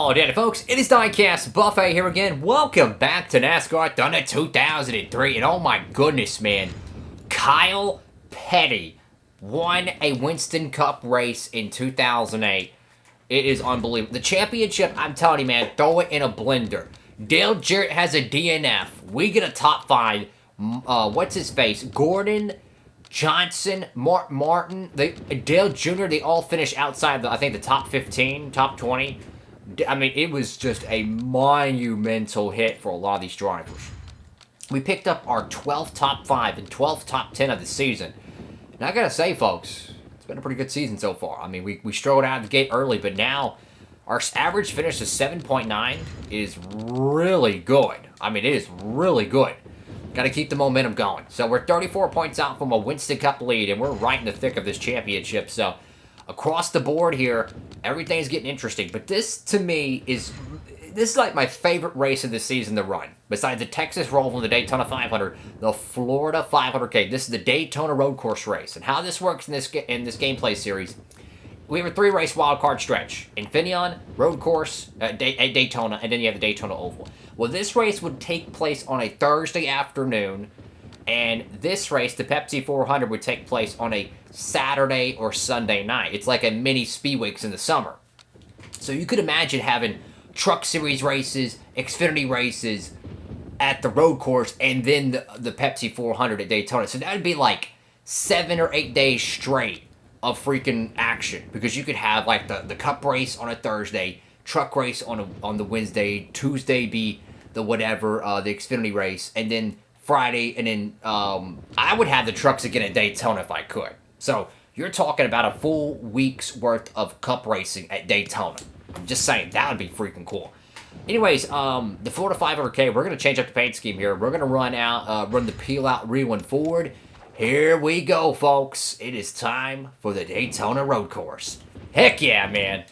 Oh, Danny, folks, it is Diecastbuffet here again. Welcome back to NASCAR Daytona 2003. And oh my goodness, man. Kyle Petty won a Winston Cup race in 2008. It is unbelievable. The championship, I'm telling you, man, throw it in a blender. Dale Jarrett has a DNF. We get a top 5. What's his face? Gordon, Johnson, Martin, Dale Jr., they all finish outside, I think, the top 15, top 20. I mean, it was just a monumental hit for a lot of these drivers. We picked up our 12th top 5 and 12th top 10 of the season. And I gotta say, folks, it's been a pretty good season so far. I mean, we strode out of the gate early, but now our average finish of 7.9 is really good. I mean, it is really good. Got to keep the momentum going. So we're 34 points out from a Winston Cup lead, and we're right in the thick of this championship. So across the board here, everything's getting interesting. But this, to me, is like my favorite race of the season to run. Besides the Texas Roval and the Daytona 500, the Florida 500K. This is the Daytona road course race. And how this works in this gameplay series, we have a 3-race wildcard stretch. Infineon, road course, Daytona, and then you have the Daytona Oval. Well, this race would take place on a Thursday afternoon, and this race, the Pepsi 400, would take place on a Saturday or Sunday night. It's like a mini Speedweeks in the summer. So you could imagine having Truck Series races, Xfinity races at the road course, and then the Pepsi 400 at Daytona. So that would be like 7 or 8 days straight of freaking action, because you could have like the Cup race on a Thursday, Truck race on the Wednesday, Tuesday be the whatever, the Xfinity race, and then Friday, and then I would have the trucks again at Daytona if I could. So you're talking about a full week's worth of Cup racing at Daytona. I'm just saying, that would be freaking cool. Anyways, the Florida 500K, we're going to change up the paint scheme here. We're going to run the peel out rear one forward. Here we go, folks. It is time for the Daytona road course. Heck yeah, man.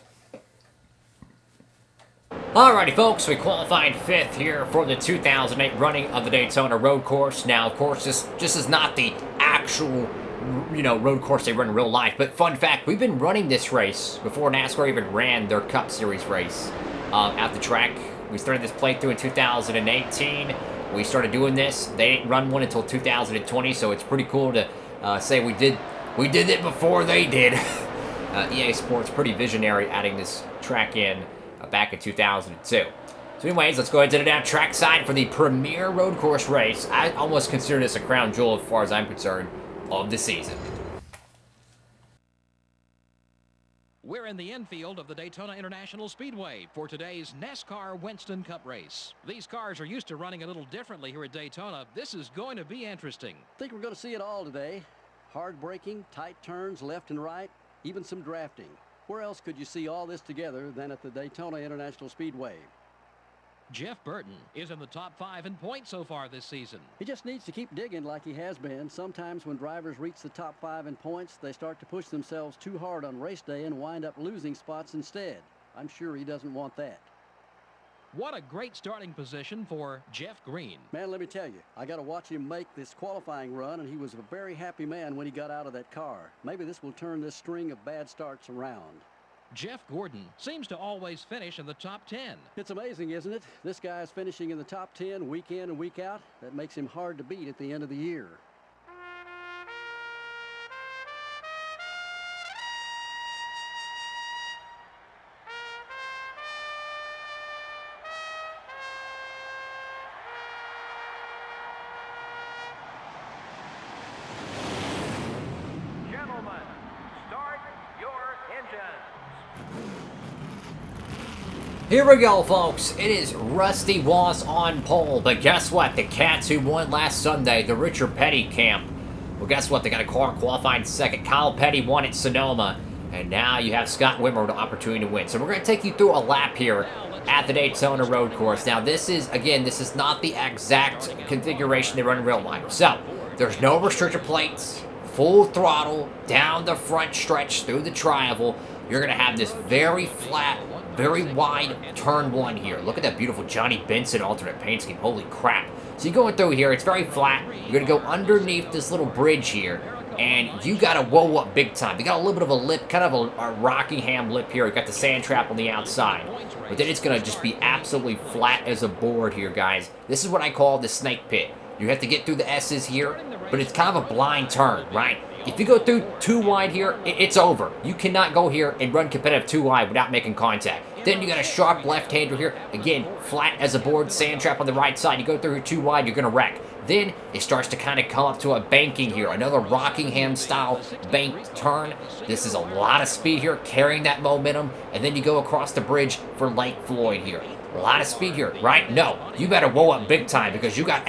Alrighty, folks, we qualified 5th here for the 2008 running of the Daytona road course. Now, of course, this is not the actual, road course they run in real life. But fun fact, we've been running this race before NASCAR even ran their Cup Series race at the track. We started this playthrough in 2018. We started doing this. They didn't run one until 2020, so it's pretty cool to say we did it before they did. EA Sports pretty visionary adding this track in back in 2002. So anyways, let's go ahead and do it down track side for the premier road course race. I almost consider this a crown jewel, as far as I'm concerned, of the season. We're in the infield of the Daytona International Speedway for today's NASCAR Winston Cup race. These cars are used to running a little differently here at Daytona. This is going to be interesting. I think we're going to see it all today. Hard braking, tight turns left and right, even some drafting. Where else could you see all this together than at the Daytona International Speedway? Jeff Burton is in the top 5 in points so far this season. He just needs to keep digging like he has been. Sometimes when drivers reach the top 5 in points, they start to push themselves too hard on race day and wind up losing spots instead. I'm sure he doesn't want that. What a great starting position for Jeff Green. Man, let me tell you, I got to watch him make this qualifying run, and he was a very happy man when he got out of that car. Maybe this will turn this string of bad starts around. Jeff Gordon seems to always finish in the top 10. It's amazing, isn't it? This guy is finishing in the top 10 week in and week out. That makes him hard to beat at the end of the year. Here we go, folks. It is Rusty Wass on pole, but guess what? The Cats who won last Sunday, the Richard Petty camp. Well, guess what? They got a car qualified second. Kyle Petty won at Sonoma, and now you have Scott Wimmer with the opportunity to win. So we're going to take you through a lap here at the Daytona road course. Now, this is not the exact configuration they run in real life. So, there's no restrictor plates, full throttle, down the front stretch through the tri-oval. You're going to have this very flat, very wide turn 1 here. Look at that beautiful Johnny Benson alternate paint scheme. Holy crap. So you're going through here. It's very flat. You're going to go underneath this little bridge here. and you got to whoa up big time. They got a little bit of a lip, kind of a Rockingham lip here. You got the sand trap on the outside. But then it's going to just be absolutely flat as a board here, guys. This is what I call the snake pit. You have to get through the S's here, but it's kind of a blind turn, right? If you go through too wide here, it's over. You cannot go here and run competitive too wide without making contact. Then you got a sharp left-hander here. Again, flat as a board, sand trap on the right side. You go through too wide, you're going to wreck. Then it starts to kind of come up to a banking here. Another Rockingham-style banked turn. This is a lot of speed here, carrying that momentum. And then you go across the bridge for Lake Floyd here. A lot of speed here, right? No, you better whoa up big time because you got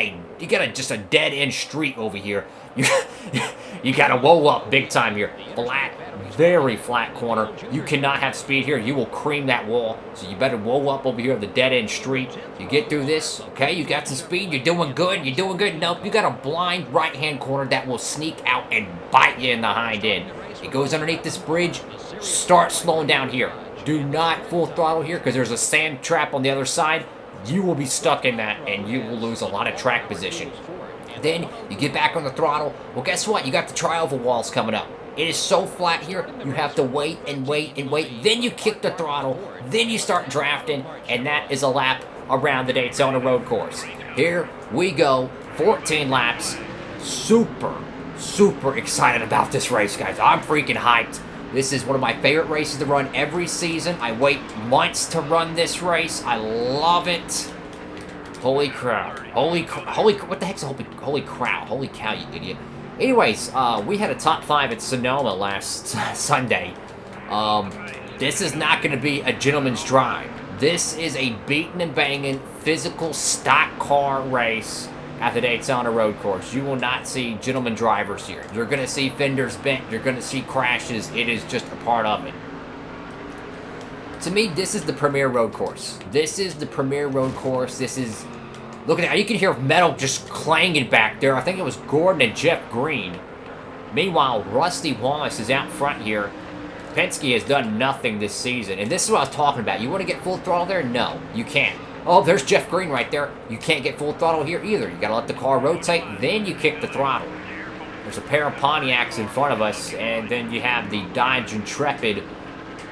just a dead-end street over here. You got to whoa up big time here. Flat, very flat corner. You cannot have speed here. You will cream that wall. So you better whoa up over here at the dead-end street. You get through this, okay? You got some speed. You're doing good. You're doing good. Nope, you got a blind right-hand corner that will sneak out and bite you in the hind end. It goes underneath this bridge. Start slowing down here. Do not full throttle here because there's a sand trap on the other side. You will be stuck in that and you will lose a lot of track position. Then you get back on the throttle. Well, guess what? You got the trioval walls coming up. It is so flat here, you have to wait and wait and wait. Then you kick the throttle. Then you start drafting, and that is a lap around the Daytona road course. Here we go, 14 laps. Super, super excited about this race, guys. I'm freaking hyped. This is one of my favorite races to run every season. I wait months to run this race. I love it. Holy crap. What the heck's a holy crap? Holy cow, you idiot. Anyways, we had a top 5 at Sonoma last Sunday. This is not going to be a gentleman's drive. This is a beating and banging, physical stock car race at the Daytona road course. You will not see gentleman drivers here. You're going to see fenders bent. You're going to see crashes. It is just a part of it. To me, this is the premier road course. This is the premier road course. This is... Look at that. You can hear metal just clanging back there. I think it was Gordon and Jeff Green. Meanwhile, Rusty Wallace is out front here. Penske has done nothing this season. And this is what I was talking about. You want to get full throttle there? No, you can't. Oh, there's Jeff Green right there. You can't get full throttle here either. You got to let the car rotate, then you kick the throttle. There's a pair of Pontiacs in front of us, and then you have the Dodge Intrepid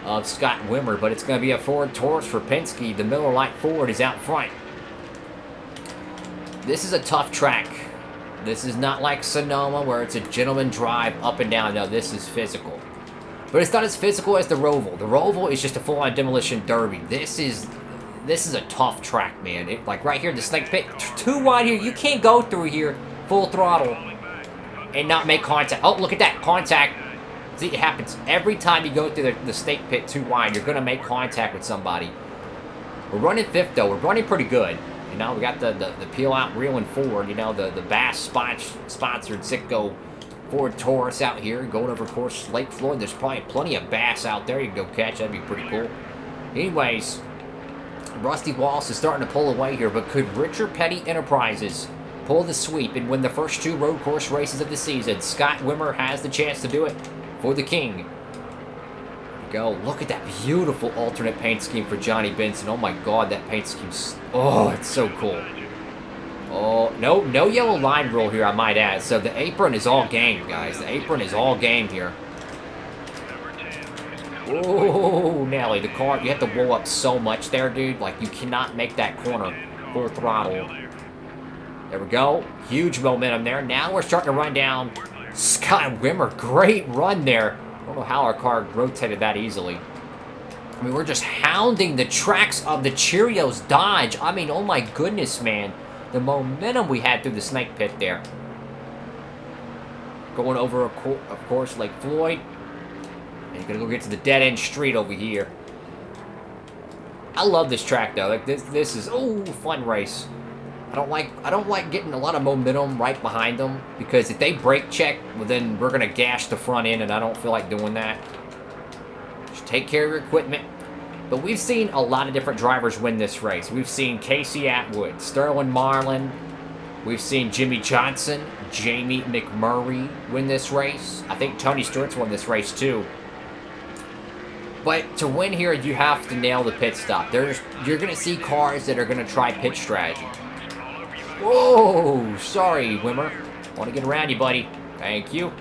of Scott Wimmer, but it's going to be a Ford Taurus for Penske. The Miller Lite Ford is out front. This is a tough track. This is not like Sonoma where it's a gentleman drive up and down. No, this is physical. But it's not as physical as the Roval. The Roval is just a full-on demolition derby. This is a tough track, man. Like right here, the snake pit, too wide here. You can't go through here full throttle and not make contact. Oh, look at that, contact. See, it happens every time you go through the snake pit too wide. You're going to make contact with somebody. We're running 5th, though. We're running pretty good. You know, we got the peel-out reeling Ford. You know, the Bass sponsored Citgo Ford Taurus out here. Going over, of course, Lake Floyd. There's probably plenty of bass out there you can go catch. That'd be pretty cool. Anyways, Rusty Wallace is starting to pull away here, but could Richard Petty Enterprises pull the sweep and win the first 2 road course races of the season? Scott Wimmer has the chance to do it for the King. Here we go. Look at that beautiful alternate paint scheme for Johnny Benson. Oh my God, that paint scheme's... Oh, it's so cool. Oh, no yellow line rule here, I might add. So the apron is all game, guys. The apron is all game here. Oh, Nelly, the car, you have to roll up so much there, dude. Like, you cannot make that corner full throttle. There we go. Huge momentum there. Now we're starting to run down Scott Wimmer. Great run there. I don't know how our car rotated that easily. I mean, we're just hounding the tracks of the Cheerios Dodge. I mean, oh my goodness, man. The momentum we had through the snake pit there. Going over, of course, Lake Floyd. And you're going to go get to the dead-end street over here. I love this track, though. Like, this is, oh, fun race. I don't like getting a lot of momentum right behind them, because if they brake check, well, then we're going to gash the front end, and I don't feel like doing that. Just take care of your equipment. But we've seen a lot of different drivers win this race. We've seen Casey Atwood, Sterling Marlin. We've seen Jimmy Johnson, Jamie McMurray win this race. I think Tony Stewart's won this race, too. But to win here, you have to nail the pit stop. You're going to see cars that are going to try pit strategy. Whoa, sorry, Wimmer. Want to get around you, buddy. Thank you.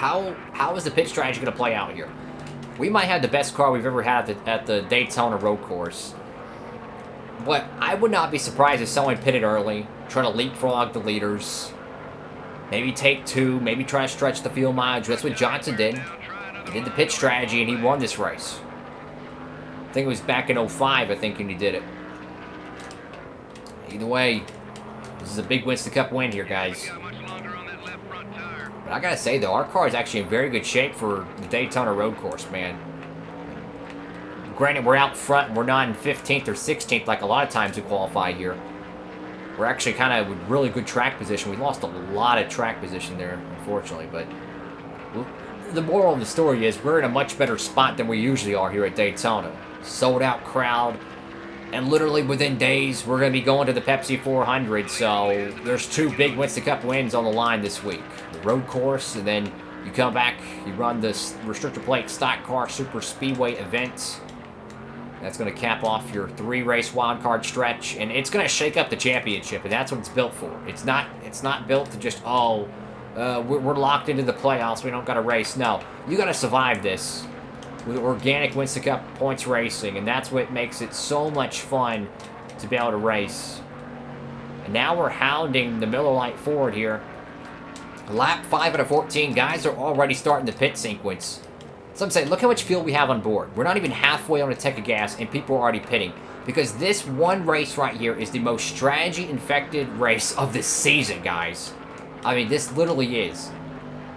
how is the pit strategy going to play out here? We might have the best car we've ever had at the Daytona road course. But I would not be surprised if someone pitted early, try to leapfrog the leaders, maybe take 2, maybe try to stretch the fuel mileage. That's what Johnson did. He did the pit strategy, and he won this race. I think it was back in 05, I think, when he did it. Either way, this is a big Winston Cup win here, guys. But I gotta say, though, our car is actually in very good shape for the Daytona road course, man. Granted, we're out front, and we're not in 15th or 16th like a lot of times we qualify here. We're actually kind of with really good track position. We lost a lot of track position there, unfortunately, but the moral of the story is we're in a much better spot than we usually are here at Daytona. Sold out crowd, and literally within days, we're going to be going to the Pepsi 400, so there's 2 big Winston Cup wins on the line this week. The road course, and then you come back, you run this restrictor plate stock car super speedway event. That's going to cap off your 3-race wildcard stretch, and it's going to shake up the championship, and that's what it's built for. It's not built to just, we're locked into the playoffs, we don't got to race. No, you got to survive this with organic Winston Cup points racing, and that's what makes it so much fun to be able to race. And now we're hounding the Miller Lite Ford here. Lap 5 out of 14, guys are already starting the pit sequence. So I'm saying, look how much fuel we have on board. We're not even halfway on a tank of gas, and people are already pitting. Because this one race right here is the most strategy-infected race of the season, guys. I mean, this literally is.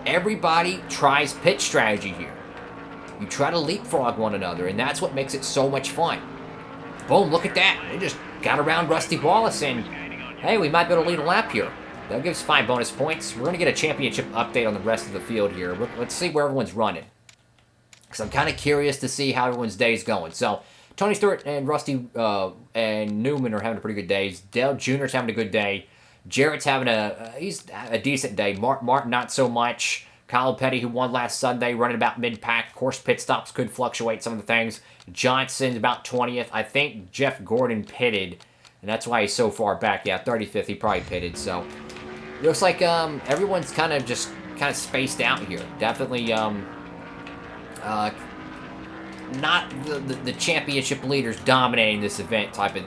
Everybody tries pit strategy here. You try to leapfrog one another, and that's what makes it so much fun. Boom, look at that. They just got around Rusty Wallace, and hey, we might be able to lead a lap here. That'll give us 5 bonus points. We're going to get a championship update on the rest of the field here. Let's see where everyone's running. Because I'm kind of curious to see how everyone's day is going. So, Tony Stewart and Rusty and Newman are having a pretty good days. Dale Jr.'s having a good day. Jarrett's having he's a decent day. Martin, not so much. Kyle Petty, who won last Sunday, running about mid-pack. Of course, pit stops could fluctuate some of the things. Johnson's about 20th. I think Jeff Gordon pitted, and that's why he's so far back. Yeah, 35th, he probably pitted. So, looks like everyone's kind of spaced out here. Definitely not the championship leaders dominating this event type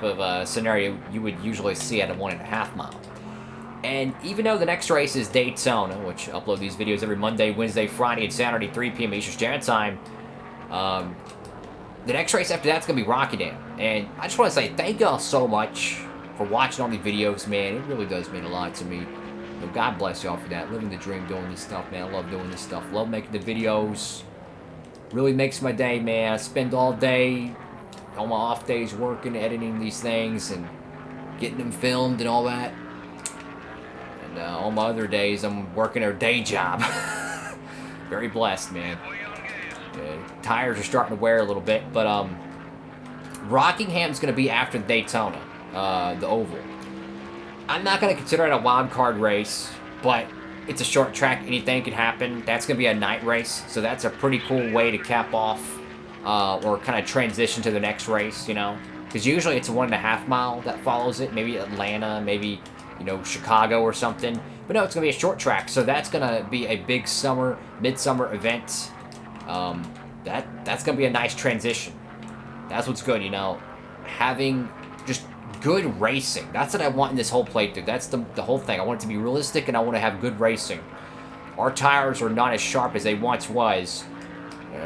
of scenario you would usually see at a 1.5 mile. And even though the next race is Daytona, which I upload these videos every Monday, Wednesday, Friday, and Saturday, 3 p.m. Eastern Standard Time, the next race after that's going to be Rocky Dam. And I just want to say thank y'all so much for watching all these videos, man. It really does mean a lot to me. So God bless y'all for that. Living the dream, doing this stuff, man. I love doing this stuff. Love making the videos. Really makes my day, man. I spend all day on my off days working, editing these things, and getting them filmed and all that. And on my other days, I'm working a day job. Very blessed, man. Tires are starting to wear a little bit, but Rockingham's going to be after Daytona, the oval. I'm not going to consider it a wild card race, but it's a short track. Anything can happen. That's going to be a night race, so that's a pretty cool way to cap off or kind of transition to the next race, you know? Because usually it's a 1.5 mile that follows it. Maybe Atlanta, maybe, you know, Chicago or something. But no, it's going to be a short track, so that's going to be a big midsummer event. That's going to be a nice transition. That's what's good, you know? Having just good racing. That's what I want in this whole playthrough. That's the whole thing. I want it to be realistic, and I want to have good racing. Our tires are not as sharp as they once was.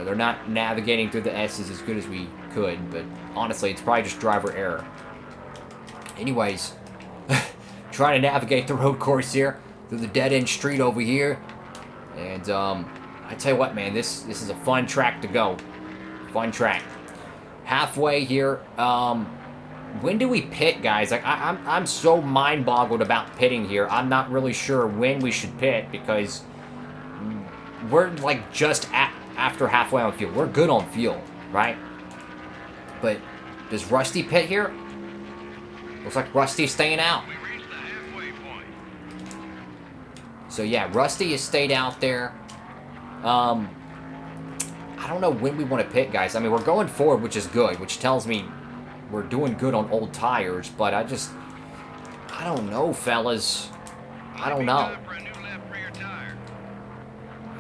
They're not navigating through the S's as good as we could, but honestly, it's probably just driver error. Anyways, trying to navigate the road course here through the dead-end street over here. And I tell you what, man, this is a fun track to go. Fun track. Halfway here. When do we pit, guys? Like I'm so mind-boggled about pitting here. I'm not really sure when we should pit because we're like just after halfway on fuel. We're good on fuel, right? But does Rusty pit here? Looks like Rusty's staying out. So yeah, Rusty has stayed out there. I don't know when we want to pit, guys. I mean, we're going forward, which is good, which tells me we're doing good on old tires, but I don't know, fellas. I don't know.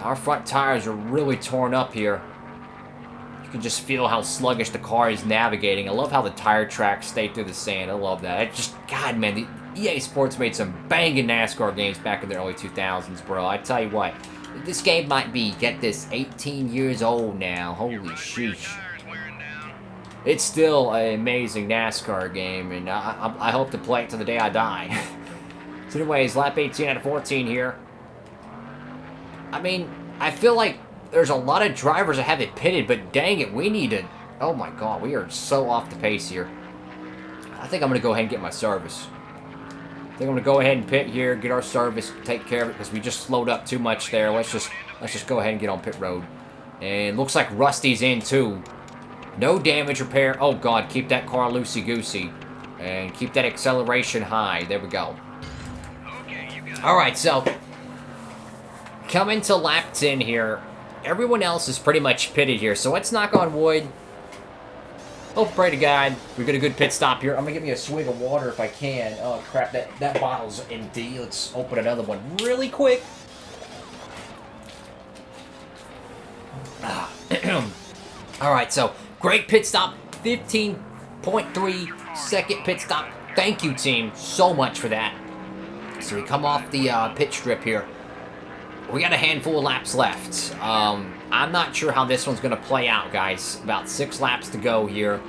Our front tires are really torn up here. You can just feel how sluggish the car is navigating. I love how the tire tracks stay through the sand. I love that. It just, God, man, the EA Sports made some banging NASCAR games back in the early 2000s, bro. I tell you what, this game might be, get this, 18 years old now. Holy sheesh. It's still an amazing NASCAR game, and I hope to play it to the day I die. So anyways, lap 18 out of 14 here. I mean, I feel like there's a lot of drivers that have it pitted, but dang it, we need to... Oh my god, we are so off the pace here. I think I'm going to go ahead and get my service. I think I'm going to go ahead and pit here, get our service, take care of it, because we just slowed up too much there. Let's just go ahead and get on pit road. And looks like Rusty's in too. No damage repair. Oh god, keep that car loosey-goosey. And keep that acceleration high. There we go. Alright, so... coming to lap 10 here. Everyone else is pretty much pitted here, so let's knock on wood. Oh, pray to God. We got a good pit stop here. I'm going to get me a swig of water if I can. Oh, crap, that bottle's empty. Let's open another one really quick. Alright, so... great pit stop, 15.3 second pit stop. Thank you, team, so much for that. So we come off the pit strip here. We got a handful of laps left. I'm not sure how this one's going to play out, guys. About 6 laps to go here.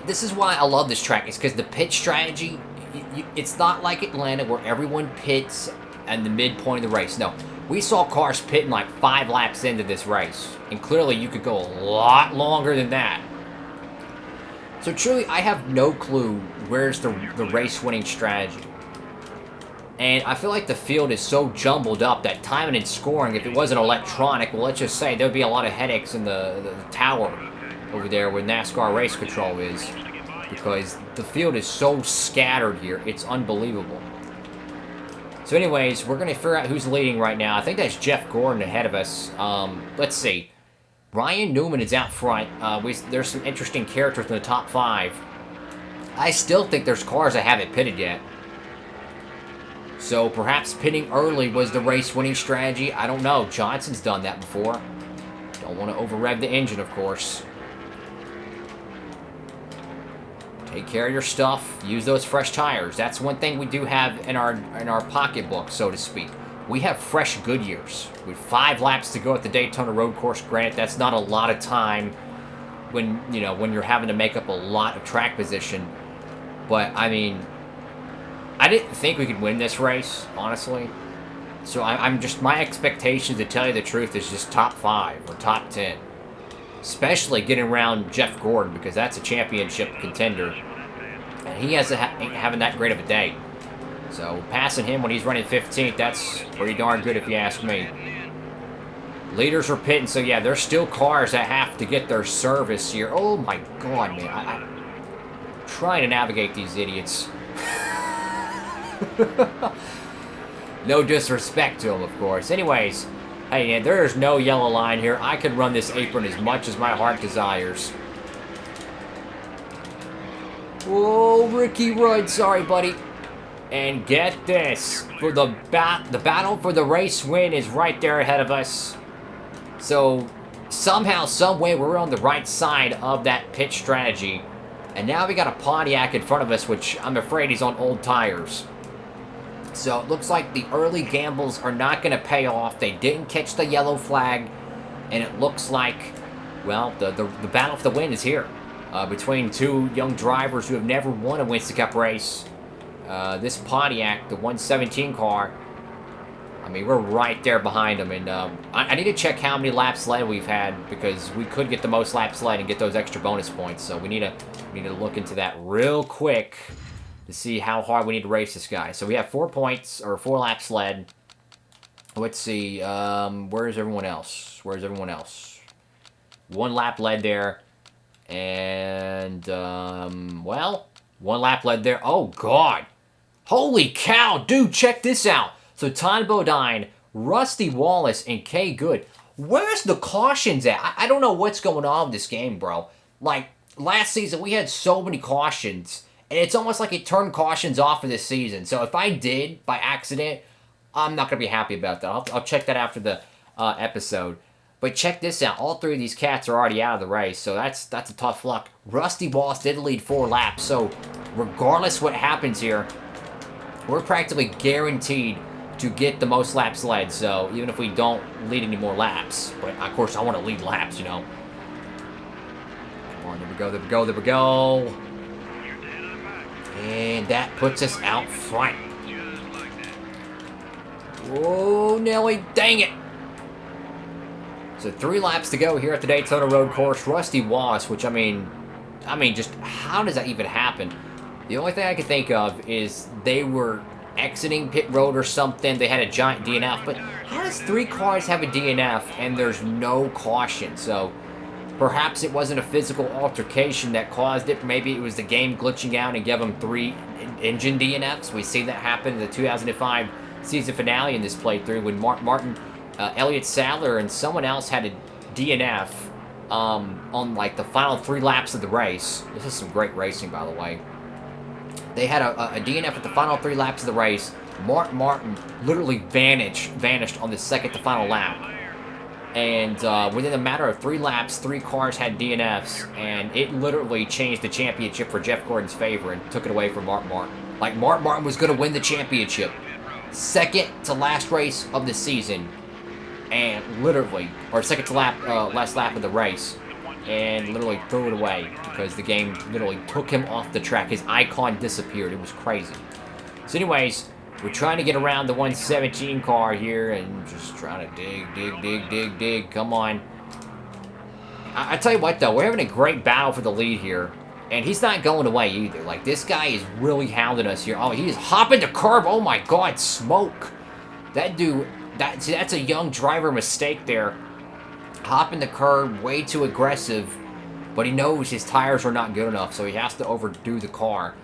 This is why I love this track. It's because the pit strategy, it's not like Atlanta where everyone pits at the midpoint of the race. No. We saw cars pitting like 5 laps into this race. And clearly you could go a lot longer than that. So truly, I have no clue where's the race-winning strategy. And I feel like the field is so jumbled up that timing and scoring, if it wasn't electronic, well, let's just say there'd be a lot of headaches in the tower over there where NASCAR race control is. Because the field is so scattered here. It's unbelievable. So anyways, we're going to figure out who's leading right now. I think that's Jeff Gordon ahead of us. Let's see. Ryan Newman is out front. There's some interesting characters in the top 5. I still think there's cars that haven't pitted yet. So perhaps pitting early was the race-winning strategy. I don't know. Johnson's done that before. Don't want to over-rev the engine, of course. Take care of your stuff. Use those fresh tires. That's one thing we do have in our pocketbook, so to speak. We have fresh Goodyears. With 5 laps to go at the Daytona road course. Granted, that's not a lot of time when you're having to make up a lot of track position. But I mean, I didn't think we could win this race, honestly. So I'm just, my expectation, to tell you the truth, is just top 5 or top 10. Especially getting around Jeff Gordon, because that's a championship contender. And he hasn't having that great of a day. So passing him when he's running 15th, that's pretty darn good if you ask me. Leaders are pitting, so yeah, there's still cars that have to get their service here. Oh my god, man. I'm trying to navigate these idiots. No disrespect to them, of course. Anyways, hey, man, there's no yellow line here. I can run this apron as much as my heart desires. Oh, Ricky Rudd. Sorry, buddy. And get this. For the battle for the race win is right there ahead of us. So, somehow, someway, we're on the right side of that pit strategy. And now we got a Pontiac in front of us, which I'm afraid he's on old tires. So it looks like the early gambles are not going to pay off. They didn't catch the yellow flag. And it looks like, well, the battle for the win is here. Between 2 young drivers who have never won a Winston Cup race. This Pontiac, the 117 car, I mean, we're right there behind them. And I need to check how many laps led we've had, because we could get the most laps led and get those extra bonus points. So we need to look into that real quick to see how hard we need to race this guy. So we have 4 points, or 4 laps led. Let's see, where's everyone else? Where's everyone else? 1 lap led there. And, well, 1 lap led there. Oh, God. Holy cow, dude, check this out. So Todd Bodine, Rusty Wallace, and Kay Good. Where's the cautions at? I don't know what's going on with this game, bro. Like, last season, we had so many cautions. And it's almost like it turned cautions off for this season. So if I did, by accident, I'm not going to be happy about that. I'll check that after the episode. But check this out. All three of these cats are already out of the race, so that's a tough luck. Rusty Boss did lead 4 laps, so regardless what happens here, we're practically guaranteed to get the most laps led, so even if we don't lead any more laps. But, of course, I want to lead laps, you know. Come on, there we go, there we go, there we go. And that puts us out front. Whoa, Nelly, dang it. So 3 laps to go here at the Daytona Road Course. Rusty Wass, which, I mean, just how does that even happen? The only thing I can think of is they were exiting pit road or something. They had a giant DNF, but how does 3 cars have a DNF and there's no caution? So perhaps it wasn't a physical altercation that caused it. Maybe it was the game glitching out and gave them 3 engine DNFs. We see that happen in the 2005 season finale in this playthrough when Martin, Elliott Sadler, and someone else had a DNF on like the final 3 laps of the race. This is some great racing, by the way. They had a DNF at the final 3 laps of the race. Martin literally vanished on the second to final lap. And within a matter of 3 laps, 3 cars had DNFs, and it literally changed the championship for Jeff Gordon's favor and took it away from Martin Martin. Like, Martin Martin was going to win the championship. Second to last race of the season, and literally, or second to last lap of the race, and literally threw it away because the game literally took him off the track. His icon disappeared. It was crazy. So anyways, we're trying to get around the 117 car here and just trying to dig. Come on. I tell you what, though, we're having a great battle for the lead here. And he's not going away either. Like, this guy is really hounding us here. Oh, he is hopping the curb. Oh, my God, smoke. That dude, that's a young driver mistake there. Hopping the curb, way too aggressive. But he knows his tires are not good enough, so he has to overdo the car.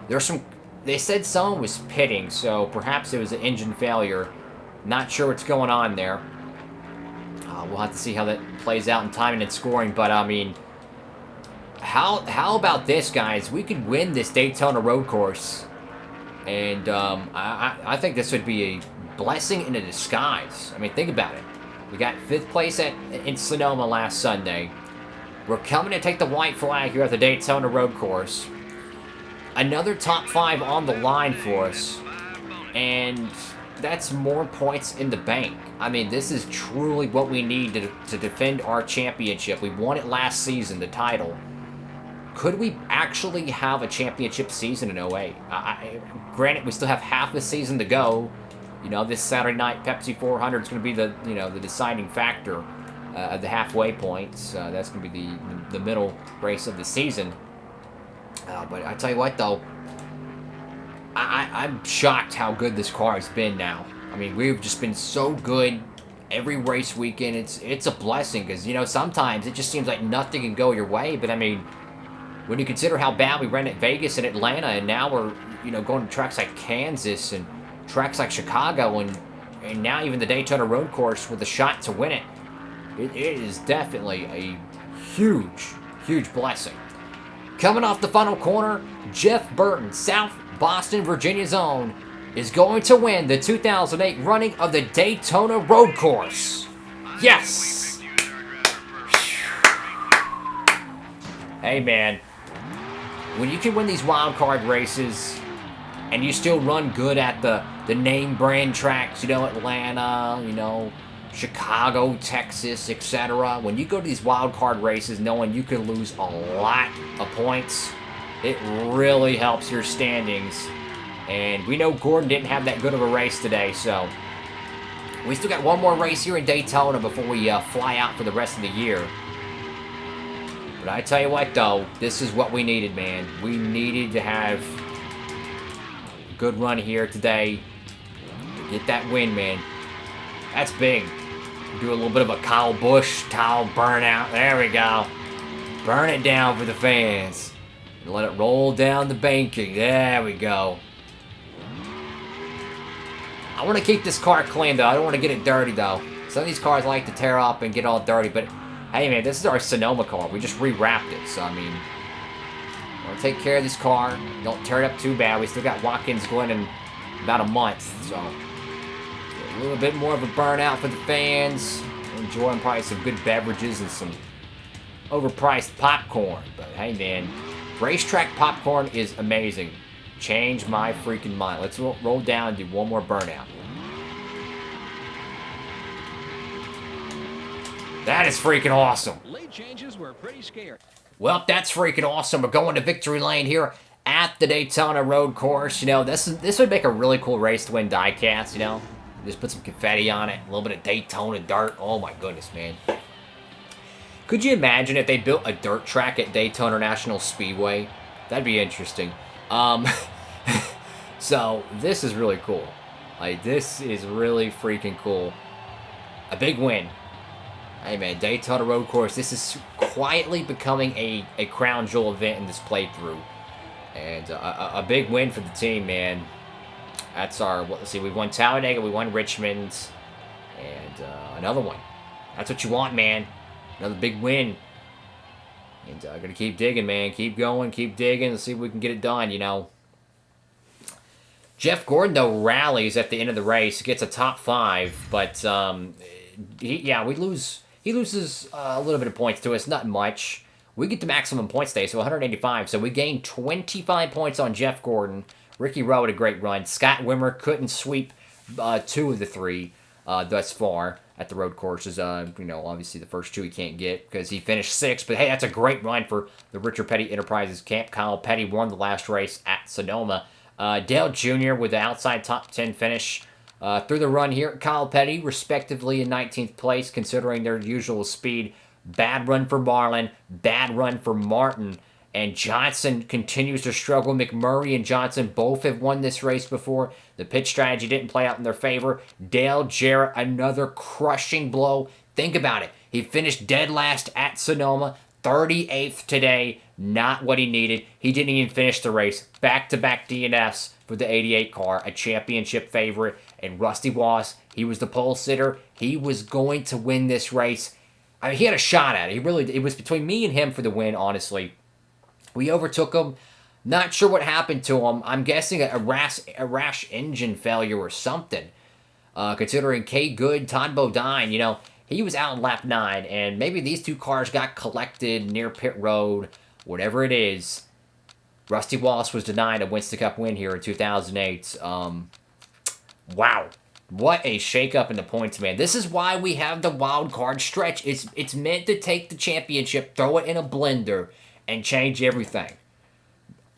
They said someone was pitting, so perhaps it was an engine failure. Not sure what's going on there. We'll have to see how that plays out in timing and scoring, but, I mean, how about this, guys? We could win this Daytona road course. And I think this would be a blessing in a disguise. I mean, think about it. We got 5th place in Sonoma last Sunday. We're coming to take the white flag here at the Daytona road course. Another top 5 on the line for us. And that's more points in the bank. I mean, this is truly what we need to defend our championship. We won it last season, the title. Could we actually have a championship season in 08? Granted, we still have half the season to go. You know, this Saturday night Pepsi 400 is going to be the deciding factor of the halfway points. That's going to be the middle race of the season. But I tell you what, though, I'm shocked how good this car has been now. I mean, we've just been so good every race weekend. It's a blessing because, you know, sometimes it just seems like nothing can go your way. But, I mean, when you consider how bad we ran at Vegas and Atlanta, and now we're, you know, going to tracks like Kansas and tracks like Chicago, and now even the Daytona road course with a shot to win it, it is definitely a huge blessing. Coming off the final corner, Jeff Burton, South Boston, Virginia's own, is going to win the 2008 running of the Daytona road course. Yes! Hey, man. When you can win these wild card races and you still run good at the name brand tracks, you know, Atlanta, you know, Chicago, Texas, etc. When you go to these wild card races knowing you can lose a lot of points, it really helps your standings. And we know Gordon didn't have that good of a race today, so we still got one more race here in Daytona before we fly out for the rest of the year. But I tell you what, though, this is what we needed, man. We needed to have a good run here today to get that win, man. That's big. Do a little bit of a Kyle Busch towel burnout. There we go. Burn it down for the fans. And let it roll down the banking. There we go. I want to keep this car clean, though. I don't want to get it dirty, though. Some of these cars like to tear up and get all dirty, but hey, man, this is our Sonoma car. We just rewrapped it, so, I mean, we'll take care of this car. Don't tear it up too bad. We still got Watkins Glen in about a month, so A little bit more of a burnout for the fans. Enjoying probably some good beverages and some overpriced popcorn. But hey, man, racetrack popcorn is amazing. Change my freaking mind. Let's roll down and do one more burnout. That is freaking awesome. Late changes were pretty scary. Well, that's freaking awesome. We're going to victory lane here at the Daytona road course. You know, this would make a really cool race to win diecast, you know. Just put some confetti on it, a little bit of Daytona dirt. Oh my goodness, man. Could you imagine if they built a dirt track at Daytona International Speedway? That'd be interesting. So, this is really cool. Like, this is really freaking cool. A big win. Hey, man, Daytona road course. This is quietly becoming a crown jewel event in this playthrough. And a big win for the team, man. That's our, let's see, we won Talladega, we won Richmond, and another one. That's what you want, man. Another big win. And gonna keep digging, man. Keep going, keep digging. Let's see if we can get it done, you know. Jeff Gordon, though, rallies at the end of the race. Gets a top 5, but, we lose. He loses a little bit of points to us, not much. We get the maximum points today, so 185. So we gained 25 points on Jeff Gordon. Ricky Rowe had a great run. Scott Wimmer couldn't sweep 2 of the 3 thus far at the road courses. You know, obviously the first 2 he can't get because he finished 6th. But hey, that's a great run for the Richard Petty Enterprises camp. Kyle Petty won the last race at Sonoma. Dale Jr. with the outside top 10 finish. Through the run here, Kyle Petty, respectively in 19th place, considering their usual speed. Bad run for Marlin. Bad run for Martin. And Johnson continues to struggle. McMurray and Johnson both have won this race before. The pit strategy didn't play out in their favor. Dale Jarrett, another crushing blow. Think about it. He finished dead last at Sonoma, 38th today. Not what he needed. He didn't even finish the race. Back-to-back DNFs for the 88 car, a championship favorite. And Rusty Wallace, he was the pole sitter. He was going to win this race. I mean, he had a shot at it. It was between me and him for the win, honestly. We overtook him. Not sure what happened to him. I'm guessing a rash engine failure or something. Considering Kay Good, Todd Bodine, you know, he was out in lap 9. And maybe these 2 cars got collected near pit road. Whatever it is. Rusty Wallace was denied a Winston Cup win here in 2008. Wow. What a shakeup in the points, man. This is why we have the wild card stretch. It's meant to take the championship, throw it in a blender, and change everything.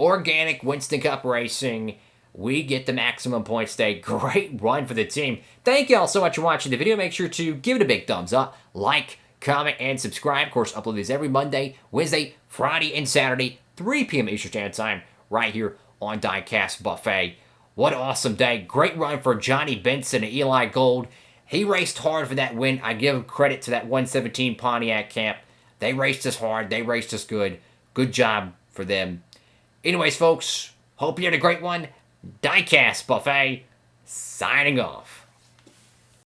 Organic Winston Cup racing. We get the maximum points today. Great run for the team. Thank you all so much for watching the video. Make sure to give it a big thumbs up, like, comment, and subscribe. Of course, upload these every Monday, Wednesday, Friday, and Saturday, 3 p.m. Eastern Standard Time, right here on Diecastbuffet. What an awesome day. Great run for Johnny Benson and Eli Gold. He raced hard for that win. I give credit to that 117 Pontiac camp. They raced us hard. They raced us good. Good job for them. Anyways, folks, hope you had a great one. Diecastbuffet, signing off.